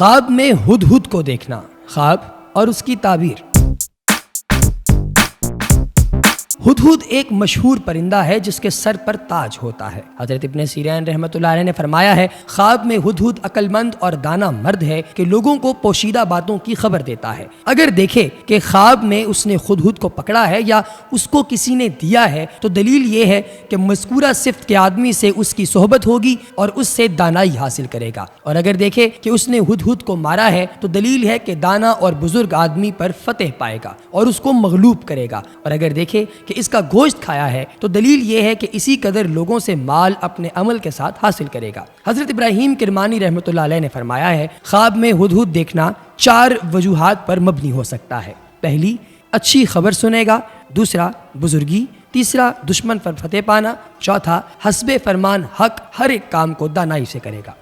خواب میں ہدہد کو دیکھنا، خواب اور اس کی تعبیر۔ ہدہد ایک مشہور پرندہ ہے جس کے سر پر تاج ہوتا ہے۔ حضرت ابن سیرین رحمۃ اللہ علیہ نے فرمایا ہے، خواب میں ہدہد عقل مند اور دانا مرد ہے کہ لوگوں کو پوشیدہ باتوں کی خبر دیتا ہے۔ اگر دیکھے کہ خواب میں اس نے ہدہد کو پکڑا ہے یا اس کو کسی نے دیا ہے تو دلیل یہ ہے کہ مذکورہ صفت کے آدمی سے اس کی صحبت ہوگی اور اس سے دانائی حاصل کرے گا، اور اگر دیکھے کہ اس نے ہدہد کو مارا ہے تو دلیل ہے کہ دانا اور بزرگ آدمی پر فتح پائے گا اور اس کو مغلوب کرے گا، اور اگر دیکھے کہ اس کا گوشت کھایا ہے تو دلیل یہ ہے کہ اسی قدر لوگوں سے مال اپنے عمل کے ساتھ حاصل کرے گا۔ حضرت ابراہیم کرمانی رحمۃ اللہ علیہ نے فرمایا ہے، خواب میں ہدہد دیکھنا 4 وجوہات پر مبنی ہو سکتا ہے۔ پہلی، اچھی خبر سنے گا، دوسرا بزرگی، تیسرا دشمن پر فتح پانا، چوتھا حسب فرمان حق ہر ایک کام کو دانائی سے کرے گا۔